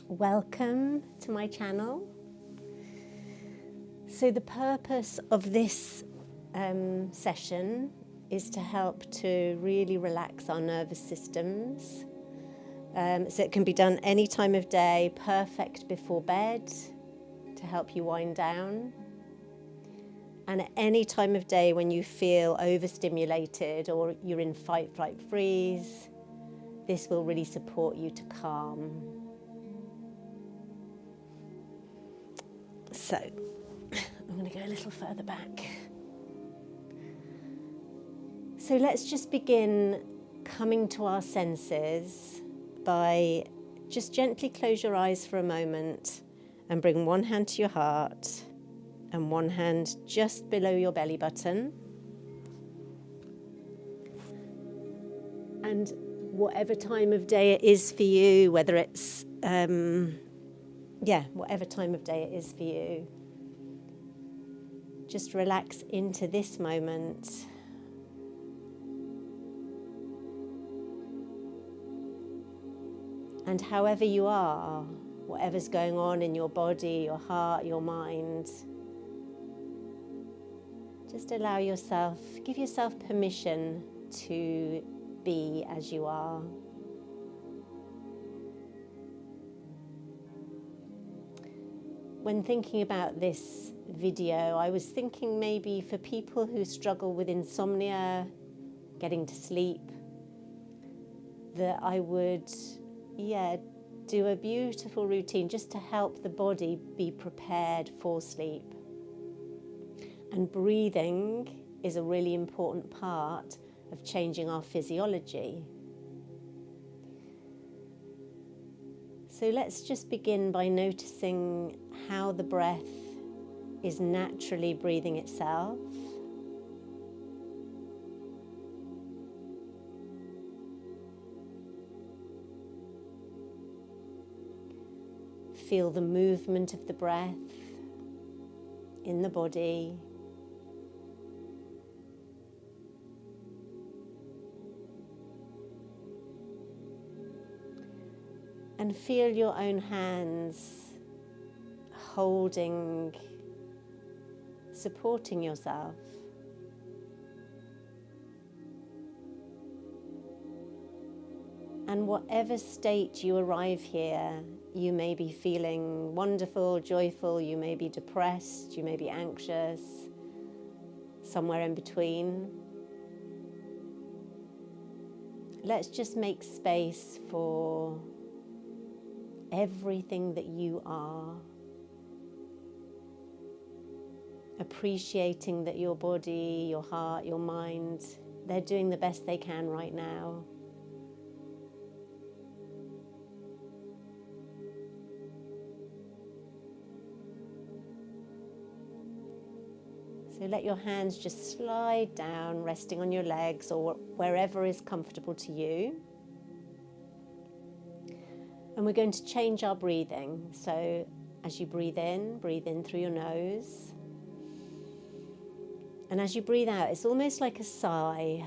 Welcome to my channel. So the purpose of this session is to help to really relax our nervous systems. So it can be done any time of day, perfect before bed to help you wind down. And at any time of day when you feel overstimulated or you're in fight, flight, freeze, this will really support you to calm. So, I'm going to go a little further back. So let's just begin coming to our senses by just gently close your eyes for a moment and bring one hand to your heart and one hand just below your belly button. And whatever time of day it is for you, whether it's whatever time of day it is for you, just relax into this moment. And however you are, whatever's going on in your body, your heart, your mind, just allow yourself, give yourself permission to be as you are. When thinking about this video, I was thinking maybe for people who struggle with insomnia, getting to sleep, that I would, do a beautiful routine just to help the body be prepared for sleep. And breathing is a really important part of changing our physiology. So let's just begin by noticing how the breath is naturally breathing itself. Feel the movement of the breath in the body. And feel your own hands holding, supporting yourself. And whatever state you arrive here, you may be feeling wonderful, joyful, you may be depressed, you may be anxious, somewhere in between. Let's just make space for everything that you are. Appreciating that your body, your heart, your mind, they're doing the best they can right now. So let your hands just slide down, resting on your legs or wherever is comfortable to you. And we're going to change our breathing. So as you breathe in through your nose. And as you breathe out, it's almost like a sigh.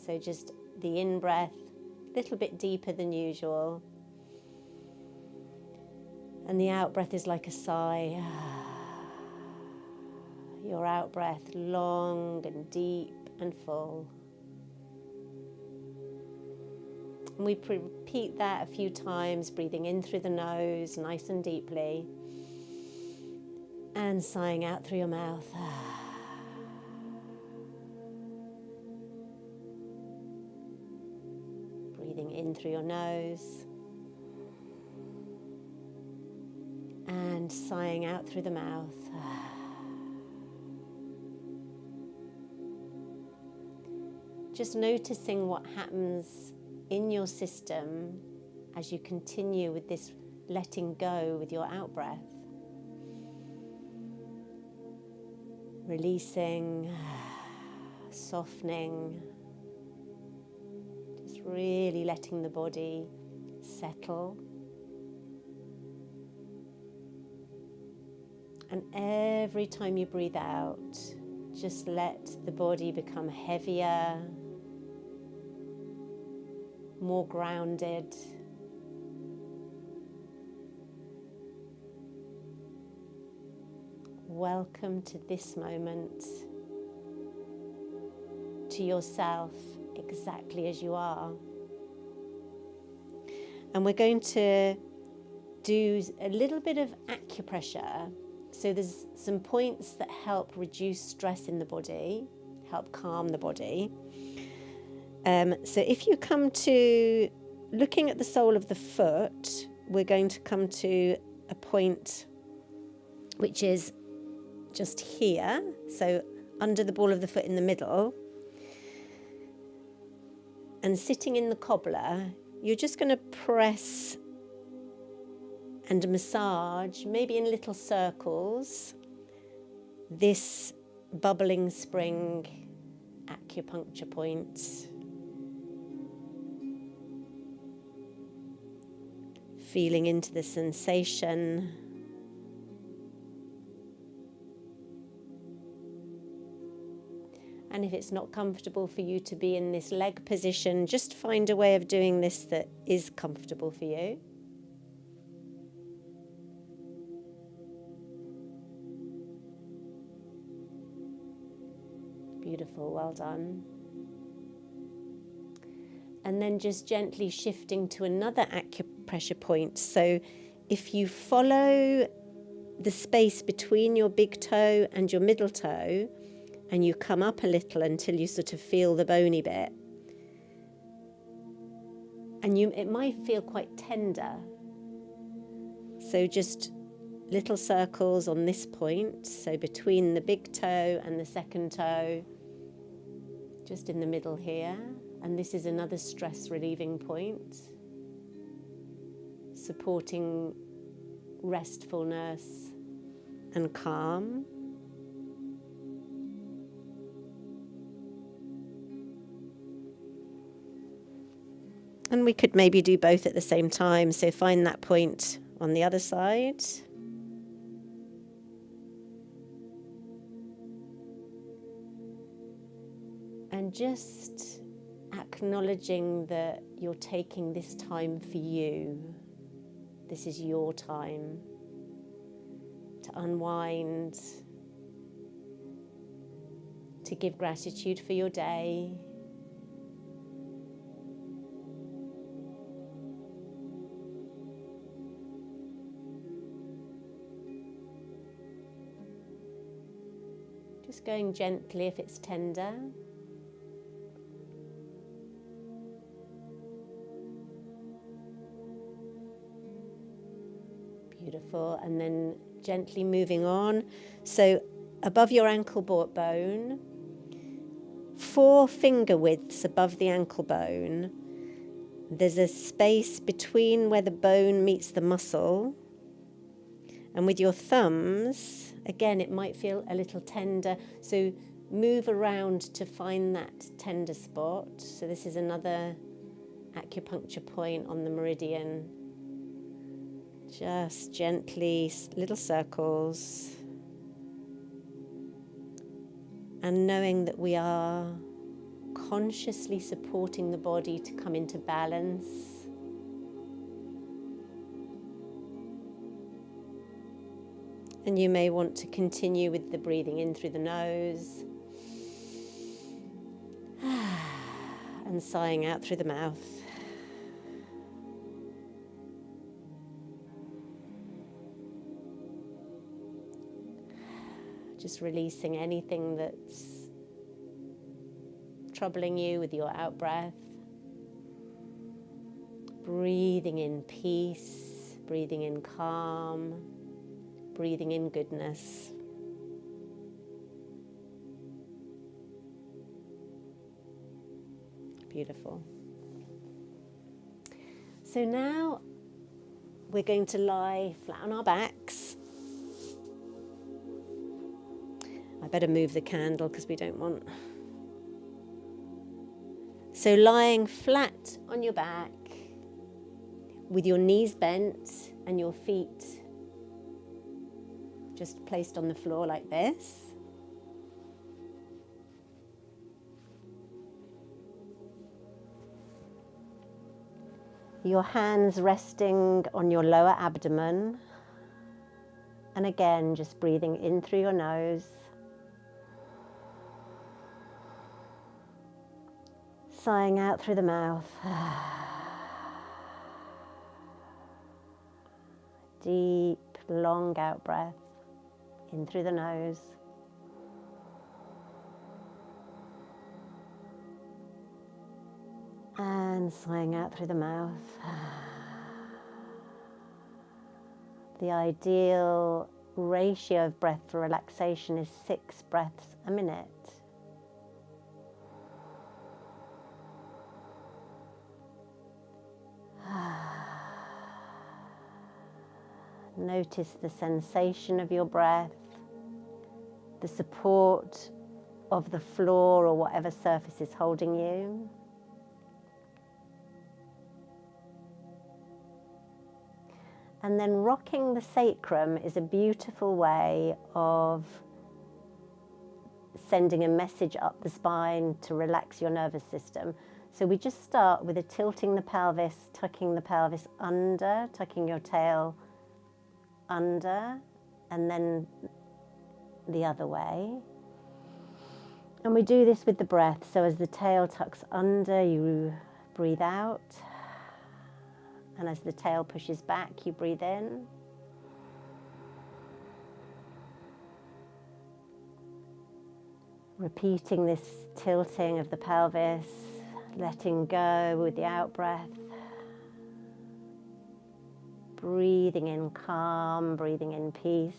So just the in-breath, a little bit deeper than usual. And the out-breath is like a sigh. Your out-breath long and deep and full. And we repeat that a few times, breathing in through the nose, nice and deeply. And sighing out through your mouth. Breathing in through your nose. And sighing out through the mouth. Just noticing what happens in your system as you continue with this letting go with your out-breath. Releasing, softening, just really letting the body settle. And every time you breathe out, just let the body become heavier more grounded. Welcome to this moment, to yourself exactly as you are. And we're going to do a little bit of acupressure. So there's some points that help reduce stress in the body, help calm the body. So if you come to looking at the sole of the foot, we're going to come to a point which is just here, so under the ball of the foot in the middle. And sitting in the cobbler, you're just going to press and massage, maybe in little circles, this bubbling spring acupuncture point. Feeling into the sensation. And if it's not comfortable for you to be in this leg position, just find a way of doing this that is comfortable for you. Beautiful, well done. And then just gently shifting to another acupressure point. So if you follow the space between your big toe and your middle toe, and you come up a little until you sort of feel the bony bit, and it might feel quite tender. So just little circles on this point, so between the big toe and the second toe, just in the middle here. And this is another stress relieving point, supporting restfulness and calm. And we could maybe do both at the same time, so find that point on the other side. And just acknowledging that you're taking this time for you. This is your time to unwind, to give gratitude for your day. Just going gently if it's tender. Beautiful. And then gently moving on. So above your ankle bone, 4 finger widths above the ankle bone, there's a space between where the bone meets the muscle. And with your thumbs, again, it might feel a little tender. So move around to find that tender spot. So this is another acupuncture point on the meridian. Just gently, little circles. And knowing that we are consciously supporting the body to come into balance. And you may want to continue with the breathing in through the nose and sighing out through the mouth. Just releasing anything that's troubling you with your out breath. Breathing in peace, breathing in calm, breathing in goodness. Beautiful. So now we're going to lie flat on our backs. I better move the candle because we don't want. So lying flat on your back with your knees bent and your feet just placed on the floor like this. Your hands resting on your lower abdomen. And again, just breathing in through your nose. Sighing out through the mouth. Deep, long out breath. In through the nose. And sighing out through the mouth. The ideal ratio of breath for relaxation is 6 breaths a minute. Notice the sensation of your breath, the support of the floor or whatever surface is holding you. And then rocking the sacrum is a beautiful way of sending a message up the spine to relax your nervous system. So we just start with a tilting the pelvis, tucking the pelvis under, tucking your tail under, and then the other way. And we do this with the breath. So as the tail tucks under, you breathe out. And as the tail pushes back, you breathe in. Repeating this tilting of the pelvis, letting go with the out breath. Breathing in calm, breathing in peace.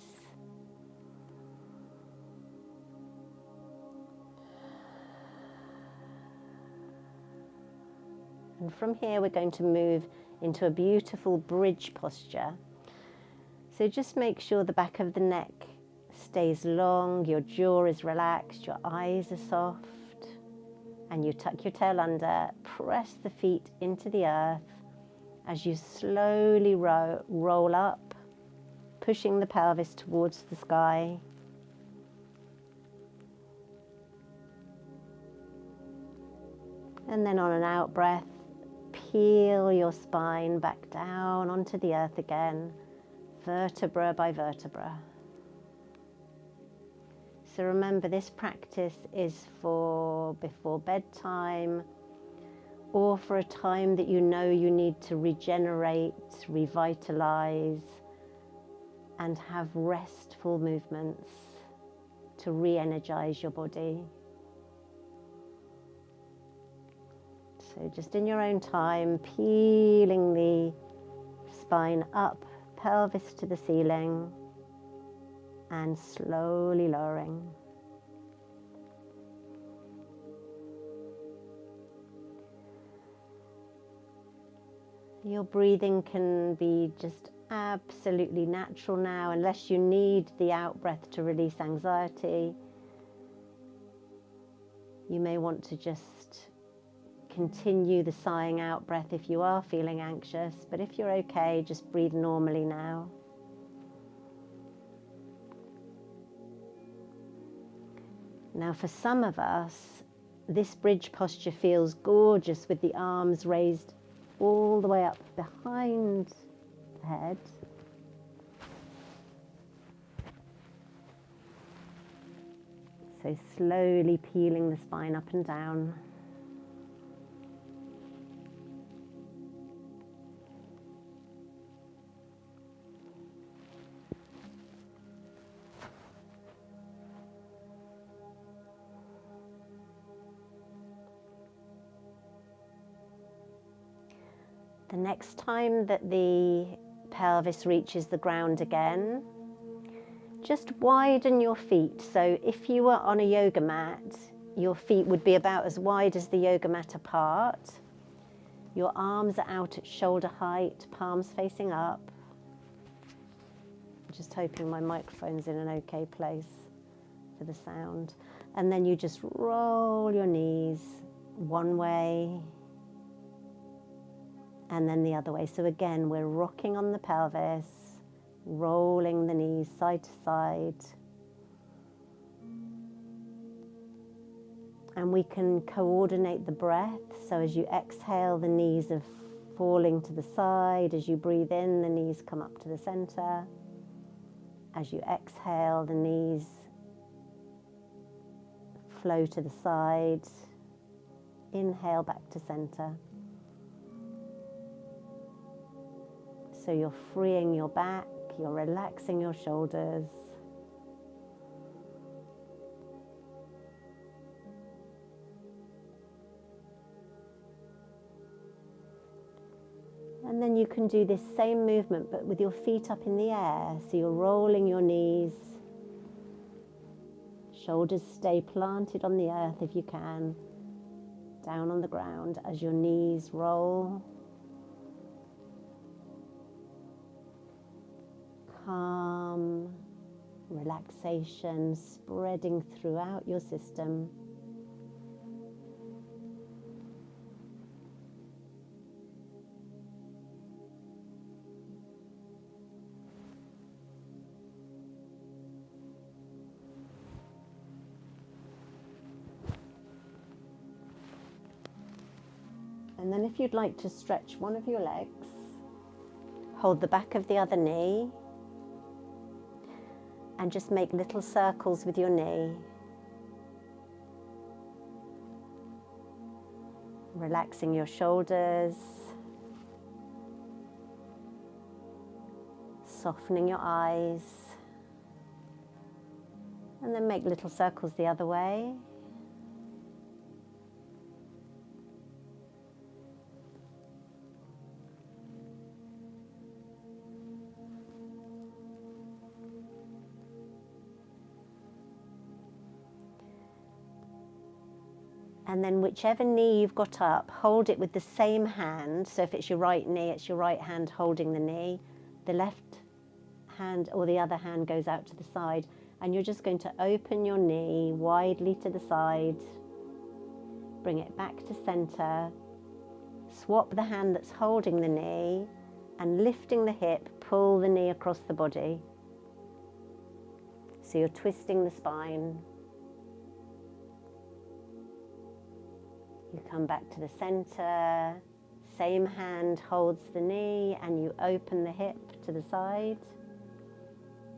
And from here, we're going to move into a beautiful bridge posture. So just make sure the back of the neck stays long, your jaw is relaxed, your eyes are soft, and you tuck your tail under, press the feet into the earth as you slowly roll up, pushing the pelvis towards the sky. And then on an out breath, peel your spine back down onto the earth again, vertebra by vertebra. So remember, this practice is for before bedtime or for a time that you know you need to regenerate, revitalize, and have restful movements to re-energize your body. So just in your own time, peeling the spine up, pelvis to the ceiling, and slowly lowering. Your breathing can be just absolutely natural now, unless you need the out breath to release anxiety. You may want to just continue the sighing out breath if you are feeling anxious, but if you're okay, just breathe normally now. Now, for some of us, this bridge posture feels gorgeous with the arms raised all the way up behind the head. So slowly peeling the spine up and down. The next time that the pelvis reaches the ground again, just widen your feet. So if you were on a yoga mat, your feet would be about as wide as the yoga mat apart. Your arms are out at shoulder height, palms facing up. I'm just hoping my microphone's in an okay place for the sound. And then you just roll your knees one way and then the other way. So again, we're rocking on the pelvis, rolling the knees side to side. And we can coordinate the breath. So as you exhale, the knees are falling to the side. As you breathe in, the knees come up to the center. As you exhale, the knees flow to the side. Inhale back to center. So you're freeing your back, you're relaxing your shoulders. And then you can do this same movement but with your feet up in the air. So you're rolling your knees. Shoulders stay planted on the earth if you can. Down on the ground as your knees roll. Calm relaxation spreading throughout your system. And then if you'd like to stretch one of your legs, hold the back of the other knee and just make little circles with your knee. Relaxing your shoulders, softening your eyes, and then make little circles the other way. And then whichever knee you've got up, hold it with the same hand. So if it's your right knee, it's your right hand holding the knee. The left hand or the other hand goes out to the side. And you're just going to open your knee widely to the side. Bring it back to center. Swap the hand that's holding the knee and lifting the hip, pull the knee across the body. So you're twisting the spine. You come back to the center, same hand holds the knee and you open the hip to the side.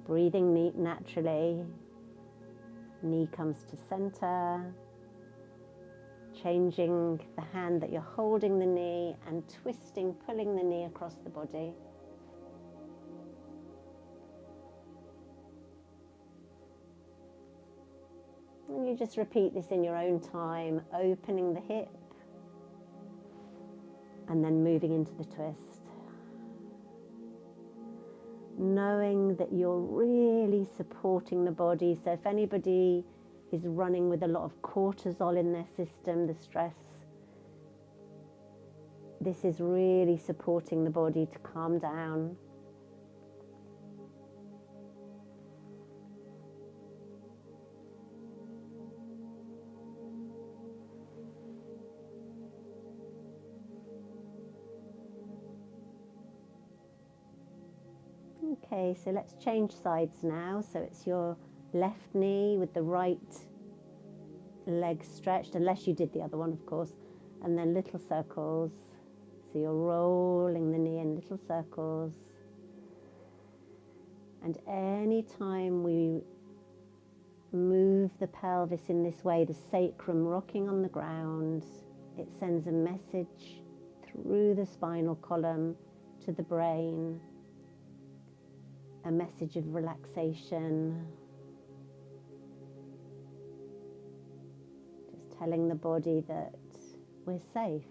Breathing naturally, knee comes to center. Changing the hand that you're holding the knee and twisting, pulling the knee across the body. And you just repeat this in your own time, opening the hip and then moving into the twist. Knowing that you're really supporting the body. So if anybody is running with a lot of cortisol in their system, the stress, this is really supporting the body to calm down. Okay, so let's change sides now. So it's your left knee with the right leg stretched, unless you did the other one, of course, and then little circles. So you're rolling the knee in little circles. And any time we move the pelvis in this way, the sacrum rocking on the ground, it sends a message through the spinal column to the brain. A message of relaxation, just telling the body that we're safe.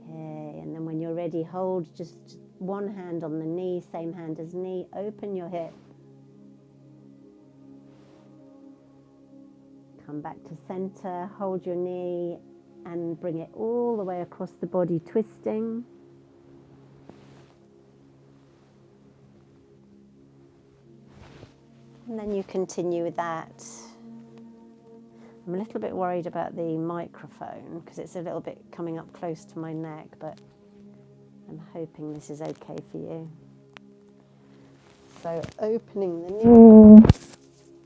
Okay, and then when you're ready, hold just one hand on the knee, same hand as knee, open your hip. Come back to center, hold your knee and bring it all the way across the body, twisting. And then you continue with that. I'm a little bit worried about the microphone because it's a little bit coming up close to my neck, but I'm hoping this is okay for you. So opening the knee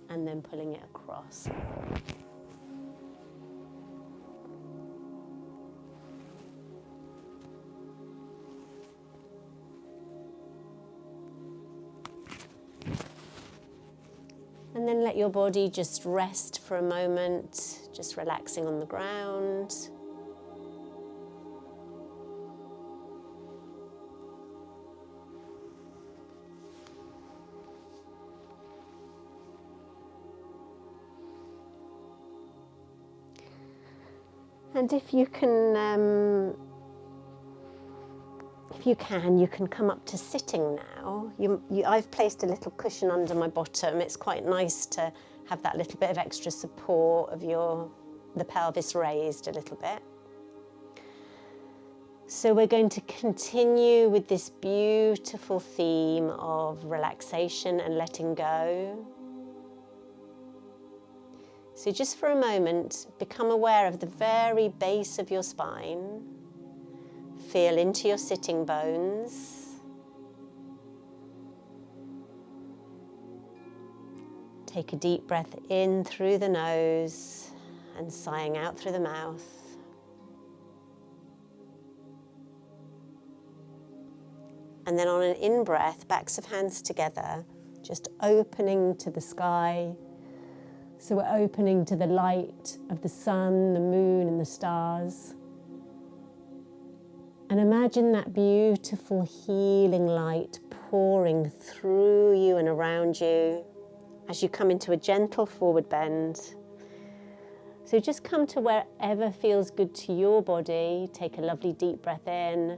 and then pulling it across. And then let your body just rest for a moment, just relaxing on the ground. And if you can, you can come up to sitting now. I've placed a little cushion under my bottom. It's quite nice to have that little bit of extra support of the pelvis raised a little bit. So we're going to continue with this beautiful theme of relaxation and letting go. So just for a moment, become aware of the very base of your spine. Feel into your sitting bones. Take a deep breath in through the nose and sighing out through the mouth. And then on an in-breath, backs of hands together, just opening to the sky. So we're opening to the light of the sun, the moon, and the stars. And imagine that beautiful healing light pouring through you and around you as you come into a gentle forward bend. So just come to wherever feels good to your body. Take a lovely deep breath in.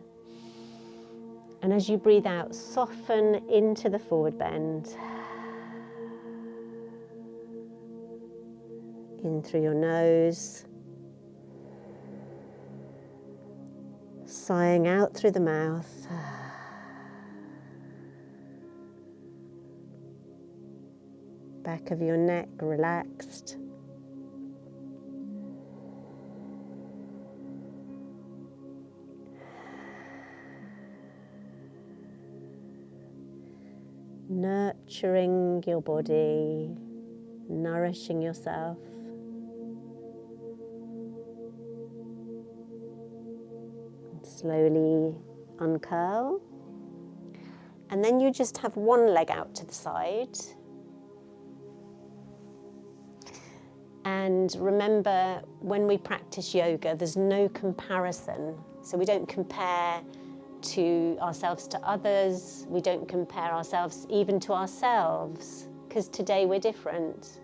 And as you breathe out, soften into the forward bend. In through your nose. Sighing out through the mouth. Back of your neck relaxed. Nurturing your body, nourishing yourself. Slowly uncurl. And then you just have one leg out to the side. And remember, when we practice yoga, there's no comparison. So we don't compare to ourselves to others. We don't compare ourselves even to ourselves, because today we're different.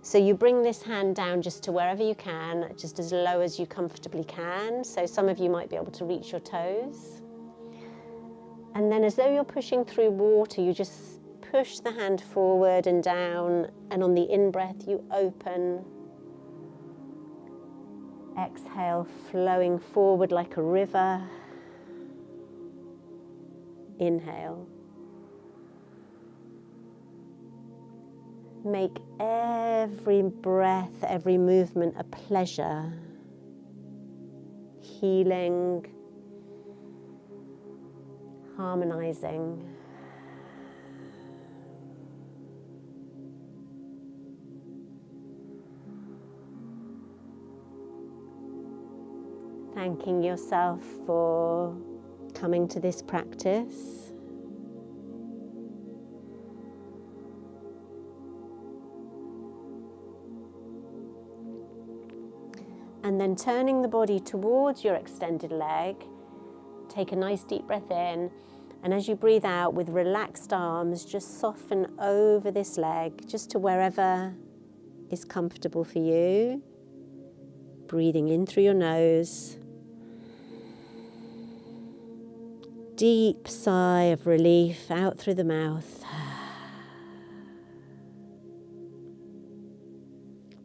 So you bring this hand down just to wherever you can, just as low as you comfortably can. So some of you might be able to reach your toes. And then as though you're pushing through water, you just push the hand forward and down. And on the in-breath, you open. Exhale, flowing forward like a river. Inhale. Make every breath, every movement a pleasure, healing, harmonizing. Thanking yourself for coming to this practice. And then turning the body towards your extended leg, take a nice deep breath in, and as you breathe out with relaxed arms, just soften over this leg, just to wherever is comfortable for you. Breathing in through your nose. Deep sigh of relief out through the mouth.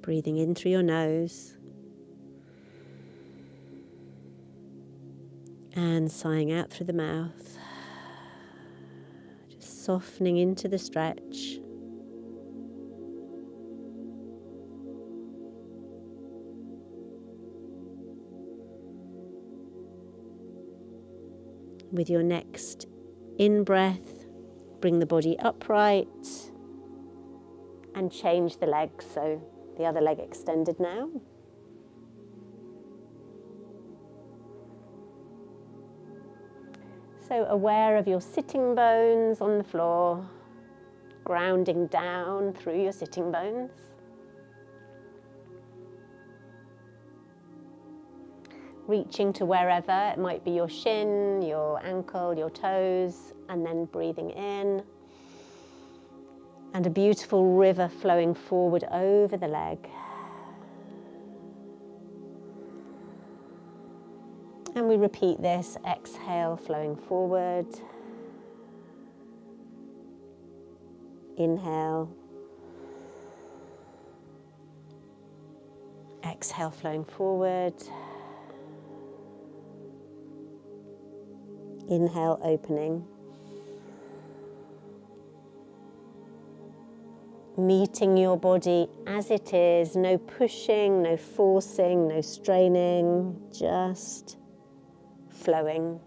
Breathing in through your nose. And sighing out through the mouth, just softening into the stretch. With your next in-breath, bring the body upright and change the leg, so the other leg extended now. So aware of your sitting bones on the floor, grounding down through your sitting bones. Reaching to wherever, it might be your shin, your ankle, your toes, and then breathing in. And a beautiful river flowing forward over the leg. And we repeat this, exhale, flowing forward. Inhale. Exhale, flowing forward. Inhale, opening. Meeting your body as it is, no pushing, no forcing, no straining, just flowing.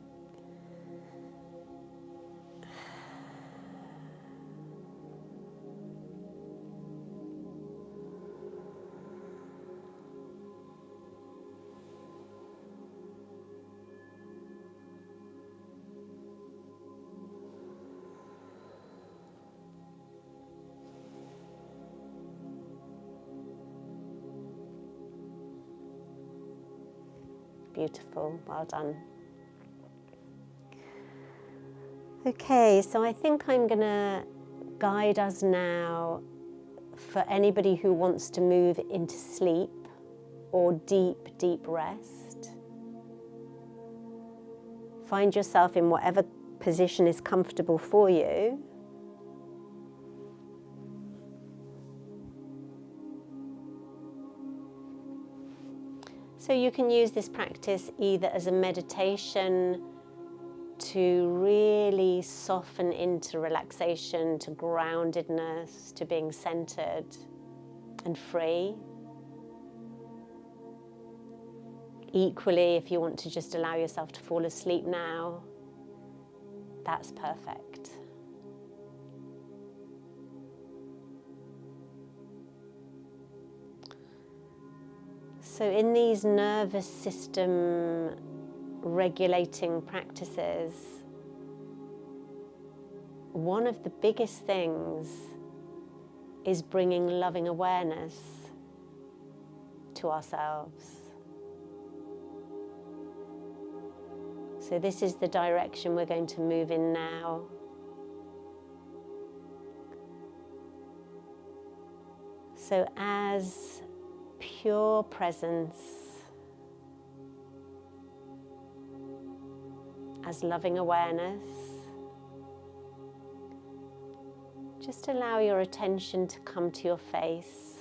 Beautiful, well done. Okay, so I think I'm going to guide us now for anybody who wants to move into sleep or deep, deep rest. Find yourself in whatever position is comfortable for you. So you can use this practice either as a meditation to really soften into relaxation, to groundedness, to being centered and free. Equally, if you want to just allow yourself to fall asleep now, that's perfect. So in these nervous system regulating practices, one of the biggest things is bringing loving awareness to ourselves. So this is the direction we're going to move in now. So as pure presence, as loving awareness, just allow your attention to come to your face.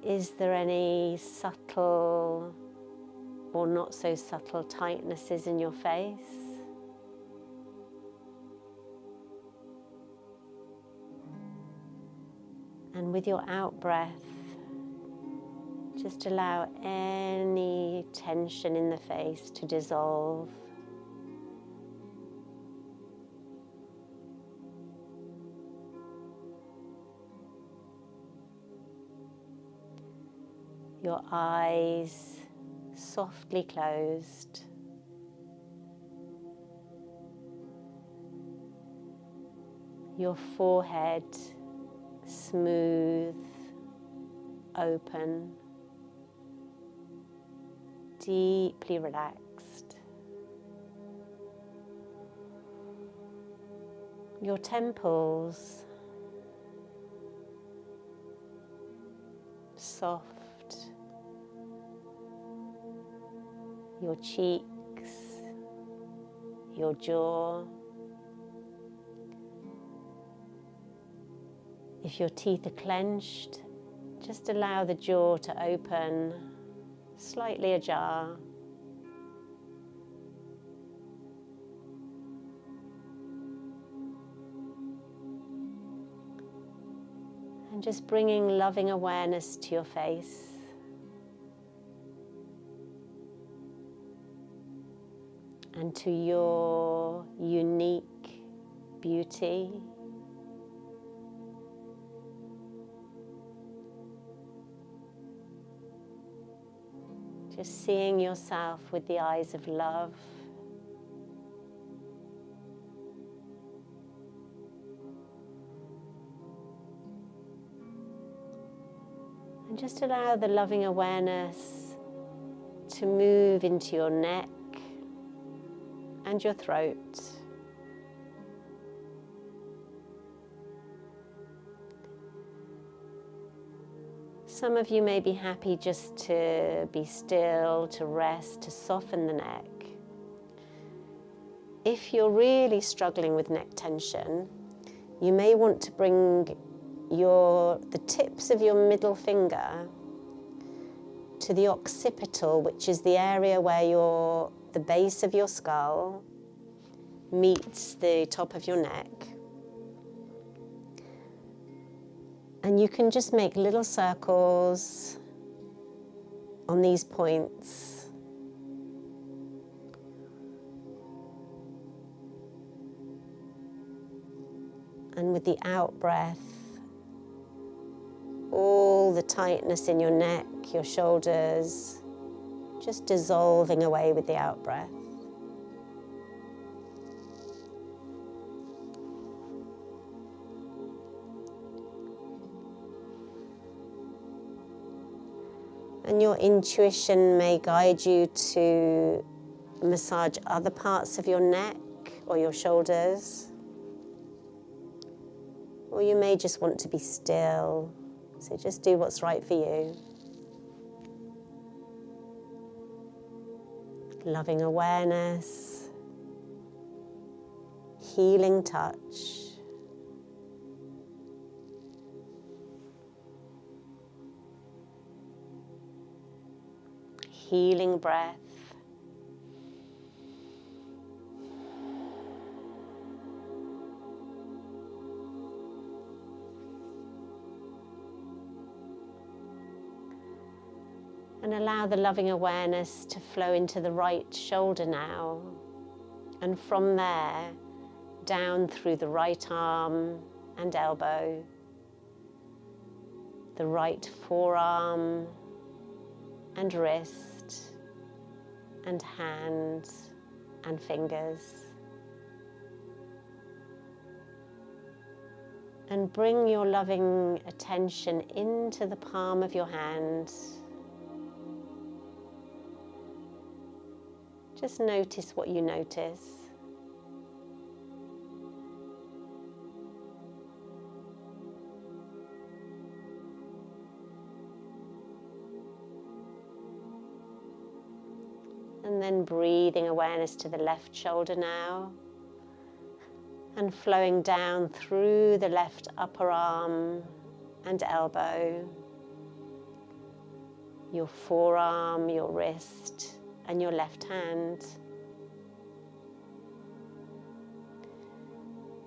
Is there any subtle or not so subtle tightnesses in your face? And with your out breath, just allow any tension in the face to dissolve. Your eyes softly closed. Your forehead smooth, open, deeply relaxed. Your temples soft, your cheeks, your jaw. If your teeth are clenched, just allow the jaw to open, slightly ajar. And just bringing loving awareness to your face. And to your unique beauty. Just seeing yourself with the eyes of love. And just allow the loving awareness to move into your neck and your throat. Some of you may be happy just to be still, to rest, to soften the neck. If you're really struggling with neck tension, you may want to bring the tips of your middle finger to the occipital, which is the area where the base of your skull meets the top of your neck. And you can just make little circles on these points. And with the out breath, all the tightness in your neck, your shoulders, just dissolving away with the out breath. And your intuition may guide you to massage other parts of your neck or your shoulders. Or you may just want to be still. So just do what's right for you. Loving awareness, healing touch. Healing breath. And allow the loving awareness to flow into the right shoulder now. And from there, down through the right arm and elbow, the right forearm and wrist and hand and fingers. And bring your loving attention into the palm of your hand. Just notice what you notice. And then breathing awareness to the left shoulder now. And flowing down through the left upper arm and elbow. Your forearm, your wrist, and your left hand.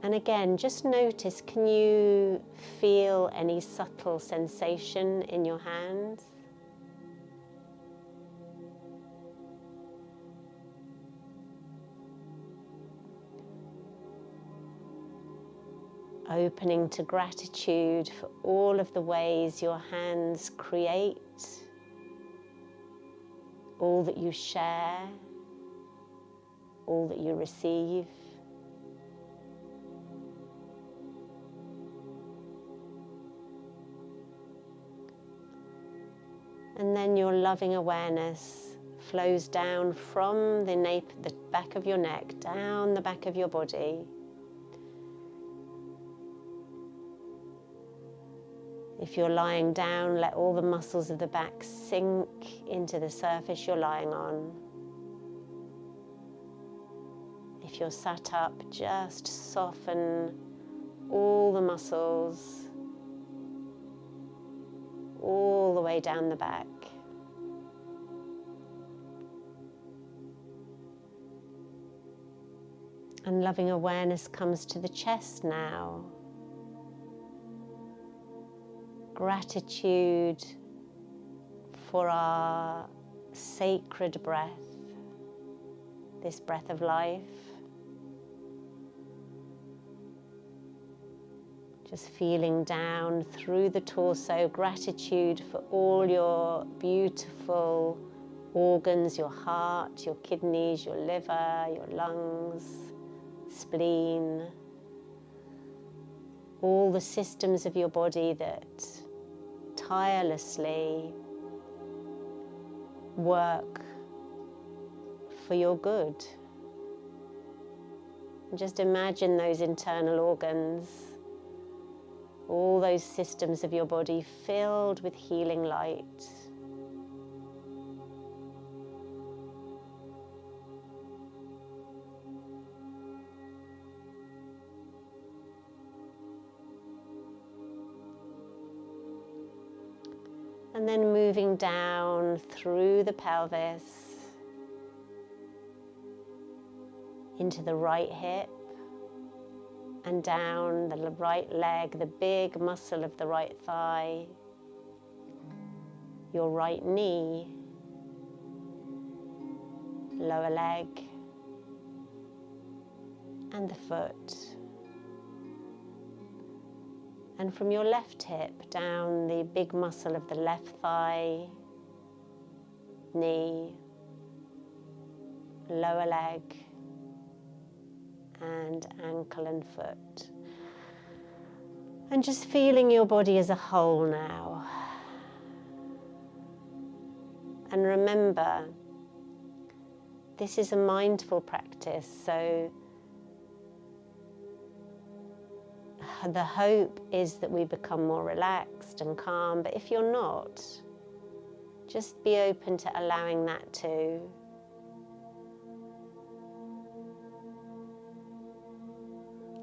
And again, just notice, can you feel any subtle sensation in your hands? Opening to gratitude for all of the ways your hands create, all that you share, all that you receive. And then your loving awareness flows down from the back of your neck, down the back of your body. If you're lying down, let all the muscles of the back sink into the surface you're lying on. If you're sat up, just soften all the muscles all the way down the back. And loving awareness comes to the chest now. Gratitude for our sacred breath, this breath of life. Just feeling down through the torso, gratitude for all your beautiful organs, your heart, your kidneys, your liver, your lungs, spleen, all the systems of your body that tirelessly work for your good. And just imagine those internal organs, all those systems of your body filled with healing light. And then moving down through the pelvis into the right hip and down the right leg, the big muscle of the right thigh, your right knee, lower leg, and the foot. And from your left hip down the big muscle of the left thigh, knee, lower leg, and ankle and foot. And just feeling your body as a whole now. And remember, this is a mindful practice, so the hope is that we become more relaxed and calm, but if you're not, just be open to allowing that too.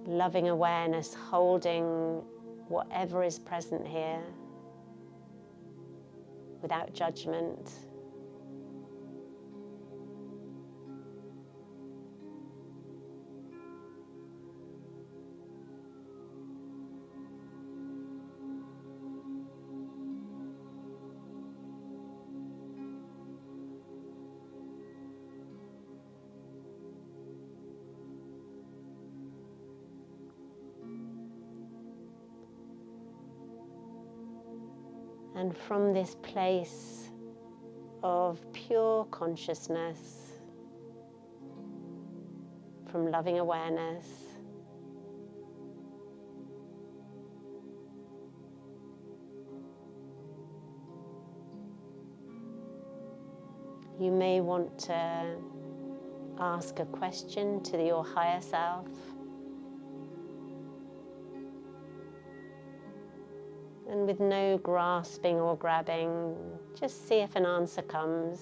Loving awareness, holding whatever is present here without judgment. And from this place of pure consciousness, from loving awareness, you may want to ask a question to your higher self. And with no grasping or grabbing, just see if an answer comes.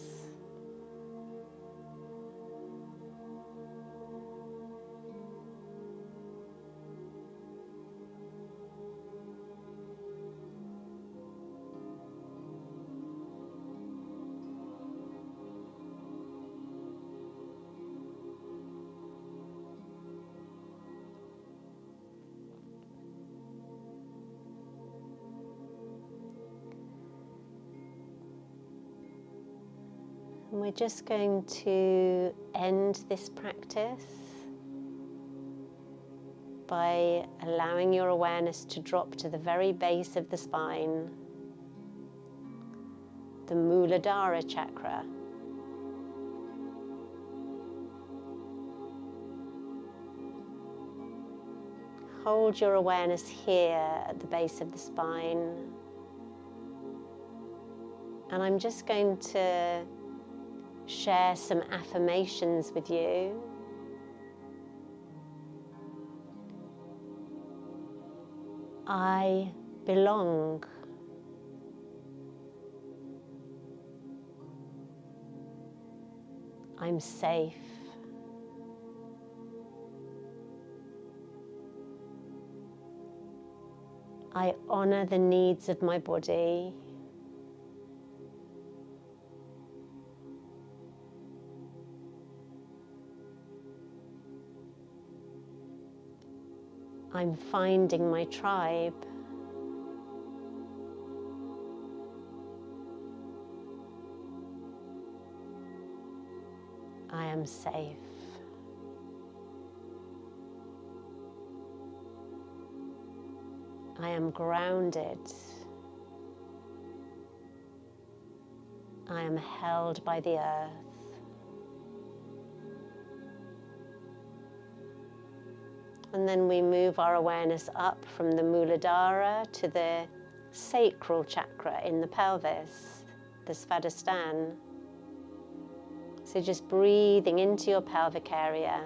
And we're just going to end this practice by allowing your awareness to drop to the very base of the spine, the Muladhara chakra. Hold your awareness here at the base of the spine. And I'm just going to share some affirmations with you. I belong. I'm safe. I honor the needs of my body. I'm finding my tribe. I am safe. I am grounded. I am held by the earth. And then we move our awareness up from the Muladhara to the sacral chakra in the pelvis, the Svadhisthana. So just breathing into your pelvic area.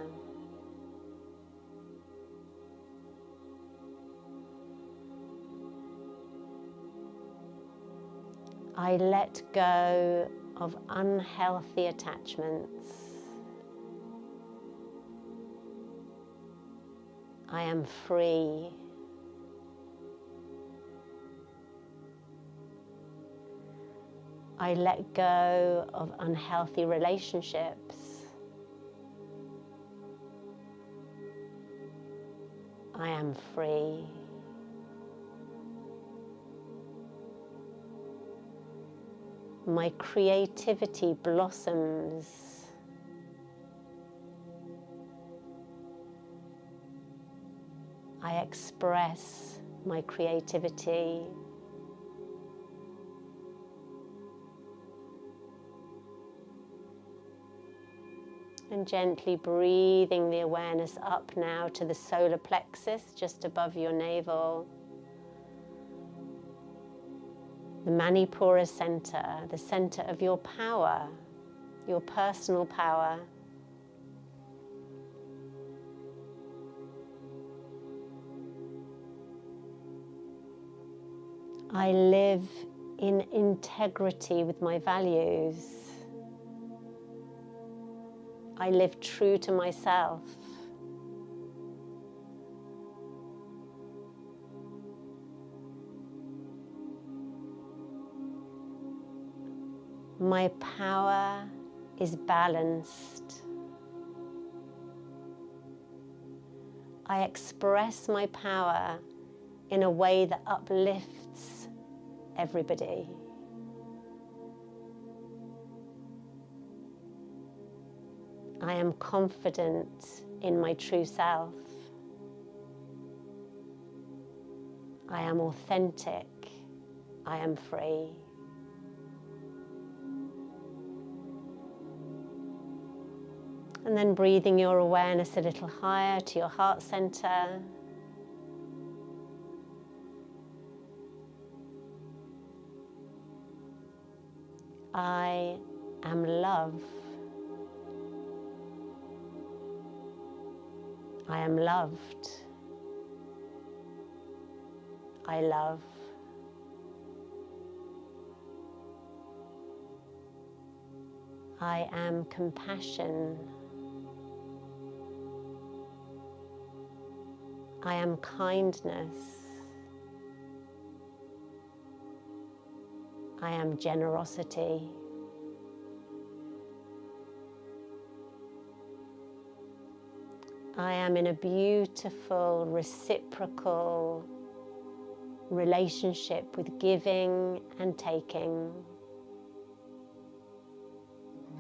I let go of unhealthy attachments. I am free. I let go of unhealthy relationships. I am free. My creativity blossoms. I express my creativity. And gently breathing the awareness up now to the solar plexus, just above your navel. The Manipura center, the center of your power, your personal power. I live in integrity with my values. I live true to myself. My power is balanced. I express my power in a way that uplifts everybody. I am confident in my true self. I am authentic. I am free. And then breathing your awareness a little higher to your heart center. I am love. I am loved. I love. I am compassion. I am kindness. I am generosity. I am in a beautiful, reciprocal relationship with giving and taking.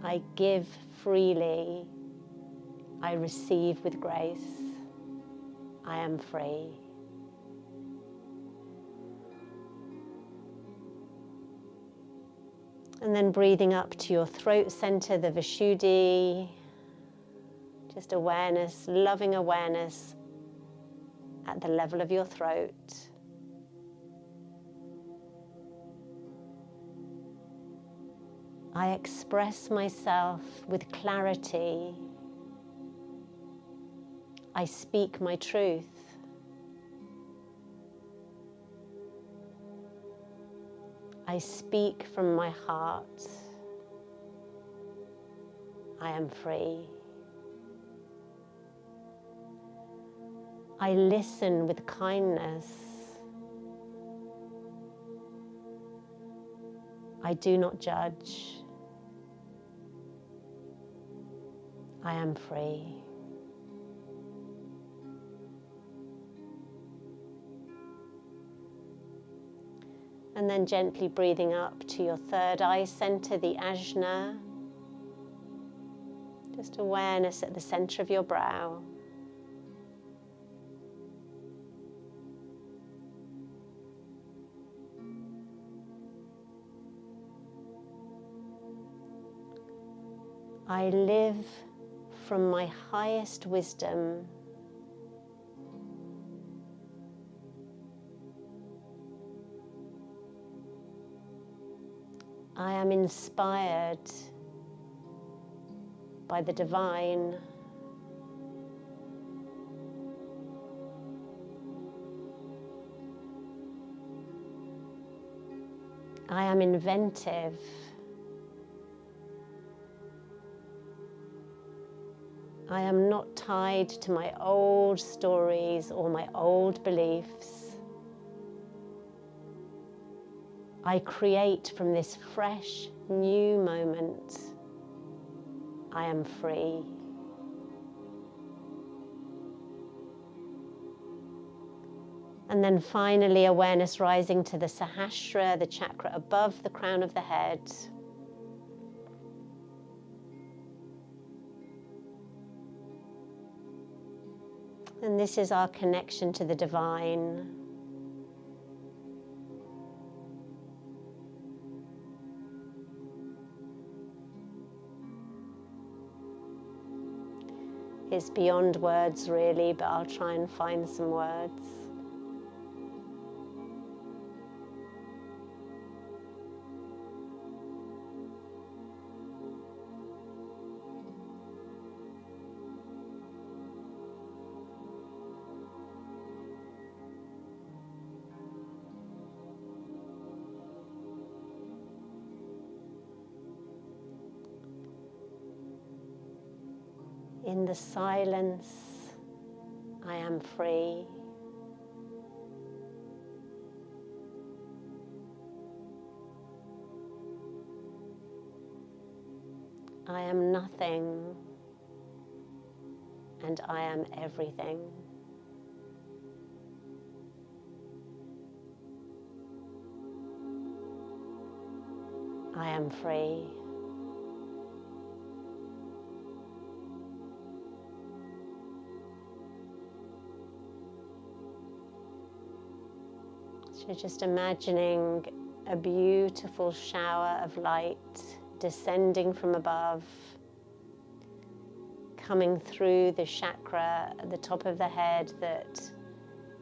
I give freely. I receive with grace. I am free. And then breathing up to your throat center, the Vishuddhi. Just awareness, loving awareness at the level of your throat. I express myself with clarity. I speak my truth. I speak from my heart. I am free. I listen with kindness. I do not judge. I am free. And then gently breathing up to your third eye center, the Ajna. Just awareness at the center of your brow. I live from my highest wisdom. I am inspired by the divine. I am inventive. I am not tied to my old stories or my old beliefs. I create from this fresh, new moment. I am free. And then finally, awareness rising to the Sahasrara, the chakra above the crown of the head. And this is our connection to the divine. It's beyond words really, but I'll try and find some words. In the silence, I am free. I am nothing, and I am everything. I am free. So just imagining a beautiful shower of light descending from above, coming through the chakra at the top of the head that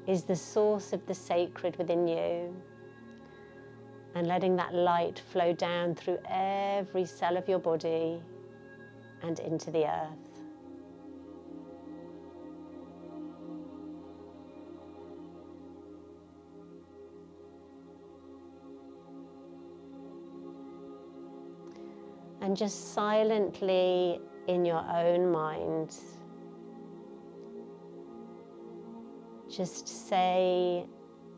is the source of the sacred within you, and letting that light flow down through every cell of your body and into the earth. And just silently in your own mind, just say,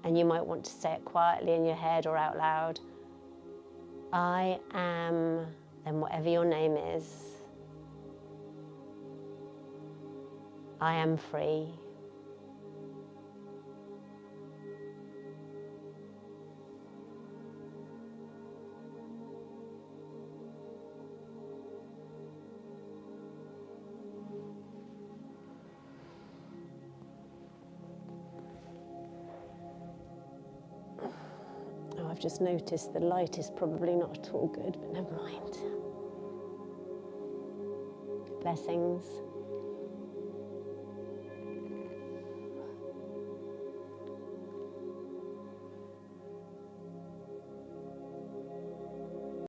and you might want to say it quietly in your head or out loud, I am, then whatever your name is, I am free. I've just noticed the light is probably not at all good, but never mind. Blessings.